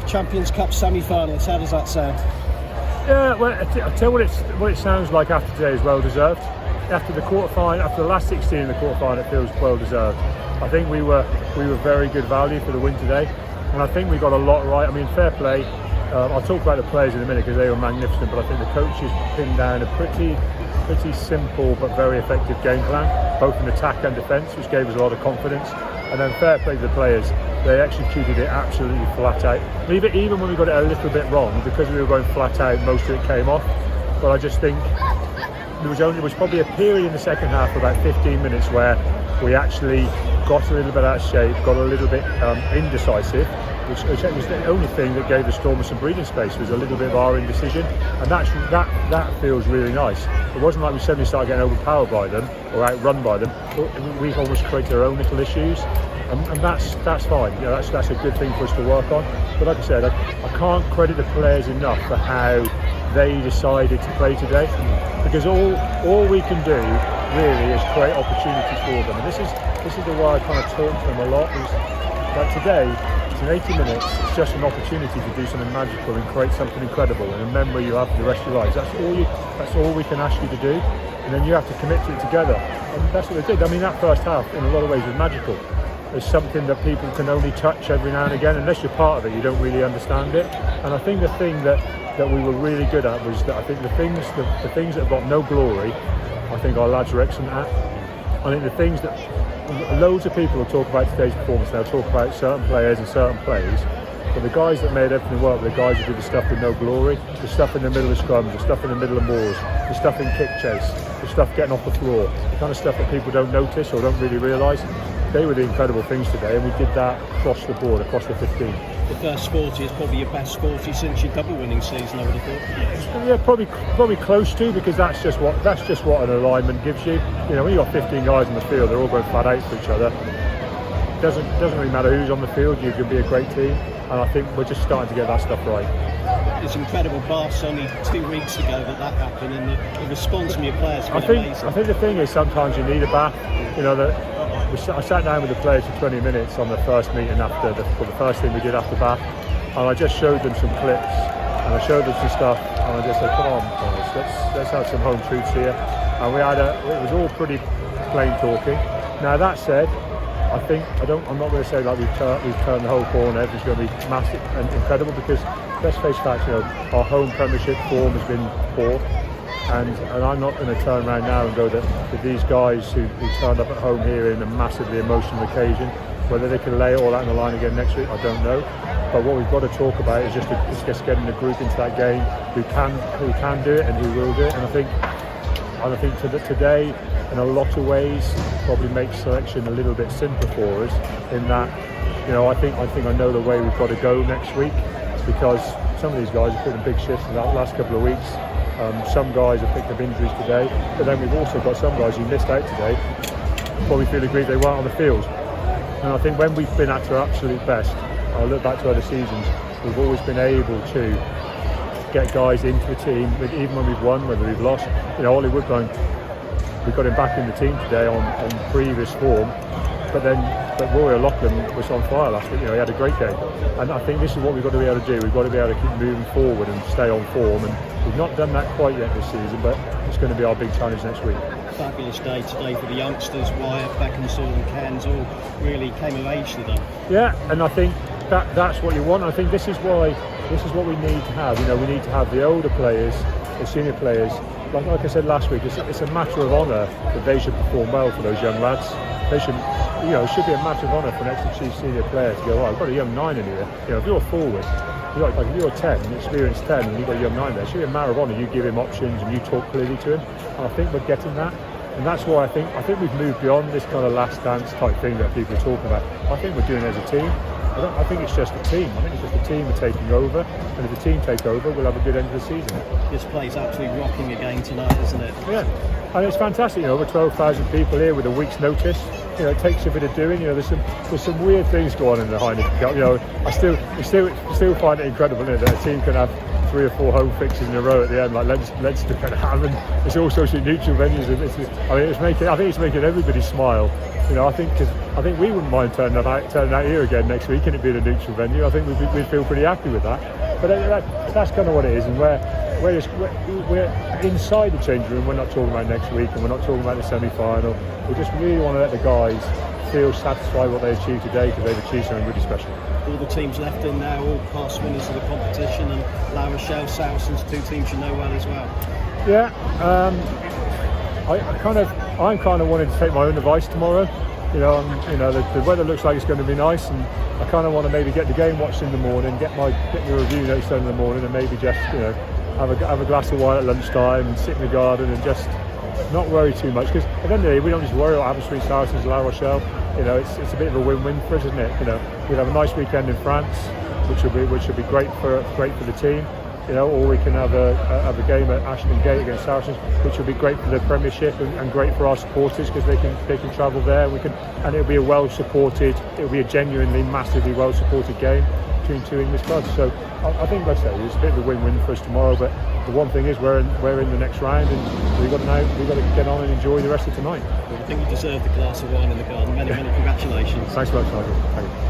Champions Cup semi-finals, how does that sound? Yeah, well, I'll tell you what it sounds like after today is well deserved. After the quarterfinal, after the last 16 in the quarterfinal, it feels well deserved. I think we were very good value for the win today, and I think we got a lot right. I mean, fair play. I'll talk about the players in a minute because they were magnificent, but I think the coaches pinned down a pretty simple but very effective game plan, both in attack and defence, which gave us a lot of confidence. And then fair play to the players. They executed it absolutely flat out. Even when we got it a little bit wrong, because we were going flat out, most of it came off. But I just think there was probably a period in the second half of about 15 minutes where we actually got a little bit out of shape, got a little bit indecisive, which was the only thing that gave the Stormers some breathing space, was a little bit of our indecision, and that feels really nice. It wasn't like we suddenly started getting overpowered by them or outrun by them. We almost created our own little issues, and that's fine. You know, that's a good thing for us to work on. But like I said, I can't credit the players enough for how they decided to play today, because all we can do really is create opportunities for them. And this is the way I kind of talk to them a lot. Is like today, it's in 80 minutes. It's just an opportunity to do something magical and create something incredible and a memory you have for the rest of your lives. That's all we can ask you to do, and then you have to commit to it together. And that's what they did. I mean, that first half, in a lot of ways, was magical. It's something that people can only touch every now and again. Unless you're part of it, you don't really understand it. And I think the thing that we were really good at was that I think the things that have got no glory, I think our lads are excellent at. I think the things that loads of people will talk about today's performance, they'll talk about certain players and certain plays, but the guys that made everything work were the guys who did the stuff with no glory, the stuff in the middle of scrums, the stuff in the middle of mauls, the stuff in kick chase, the stuff getting off the floor, the kind of stuff that people don't notice or don't really realise. They were the incredible things today, and we did that across the board, across the 15. The first 40 is probably your best 40 since your double winning season, I would have thought. Yeah, probably close to, because that's just what an alignment gives you. You know, when you've got 15 guys in the field, they're all going flat out for each other. It doesn't really matter who's on the field. You can be a great team, and I think we're just starting to get that stuff right. It's incredible. Bath's only 2 weeks ago that happened, and the response from your players has been amazing. I think the thing is sometimes you need a bath. You know, I sat down with the players for 20 minutes on the first meeting after the first thing we did after Bath, and I just showed them some clips, and I showed them some stuff, and I just said, come on guys, let's have some home truths here. And it was all pretty plain talking. Now that said, I'm not going to say like we've turned the whole corner, everything's going to be massive and incredible, because let's face facts, you know, our home Premiership form has been poor. And I'm not going to turn around now and go that these guys who turned up at home here in a massively emotional occasion, whether they can lay it all out on the line again next week, I don't know. But what we've got to talk about is just getting the group into that game who can do it and who will do it. And I think today, in a lot of ways, probably makes selection a little bit simpler for us. In that, you know, I think I know the way we've got to go next week, because some of these guys have put in big shifts in the last couple of weeks. Some guys have picked up injuries today, but then we've also got some guys who missed out today, probably feel aggrieved they weren't on the field. And I think when we've been at our absolute best, I look back to other seasons, we've always been able to get guys into the team, even when we've won, whether we've lost. You know, Ollie Woodburn, we got him back in the team today on previous form, but Rory Loughlin was on fire last week. You know, he had a great game, and I think this is what we've got to be able to do. We've got to be able to keep moving forward and stay on form, and we've not done that quite yet this season, but it's going to be our big challenge next week. Fabulous day today for the youngsters. Wyatt, Beckinsale and Cairns all really came of age today. Yeah, and I think that's what you want. I think this is what we need to have. You know, we need to have the older players, the senior players. Like I said last week, it's a matter of honour that they should perform well for those young lads. They should, you know, it should be a matter of honour for an Exeter Chief senior player to go, oh, I've got a young 9 in here. You know, if you're a forward, if you're 10, an experienced 10, and you've got a young 9 there, it should be a matter of honour. You give him options and you talk clearly to him. And I think we're getting that. And that's why I think we've moved beyond this kind of last dance type thing that people are talking about. I think we're doing it as a team. I think it's just a team. I think it's just a team are taking over, and if the team take over, we'll have a good end of the season. This play's absolutely rocking again tonight, isn't it? Yeah, and it's fantastic. You know, over 12,000 people here with a week's notice. You know, it takes a bit of doing. You know, there's some weird things going on in the Heineken Cup. You know, I still find it incredible, isn't it, that a team can have 3 or 4 home fixes in a row at the end, like Leinster can have, and it's all socially neutral venues. I think it's making everybody smile. I think we wouldn't mind turning out here again next week and it being a neutral venue. I think we'd feel pretty happy with that. But that's kind of what it is, and we're inside the changing room. We're not talking about next week, and we're not talking about the semi-final. We just really want to let the guys feel satisfied with what they achieved today, because they've achieved something really special. All the teams left in now, all past winners of the competition, and La Rochelle, Saracens, two teams you know well as well. Yeah, I'm kind of wanting to take my own advice tomorrow. The weather looks like it's going to be nice, and I kind of want to maybe get the game watched in the morning, get the review notes done in the morning, and maybe just have a glass of wine at lunchtime and sit in the garden and just not worry too much, because at the end of the day we don't just worry about Aberystwyth, Saracens, La Rochelle. It's a bit of a win-win for us, isn't it? We'll have a nice weekend in France, which will be great for the team. Or we can have a game at Ashton Gate against Saracens, which will be great for the Premiership and great for our supporters, because they can travel there. And it'll be it'll be a genuinely massively well-supported game between two English clubs. So I think, like I say, it's a bit of a win-win for us tomorrow. But the one thing is, we're in the next round, and we've got to get on and enjoy the rest of tonight. I think you deserve the glass of wine in the garden. Many congratulations. Thanks a lot, Nigel. Thank you.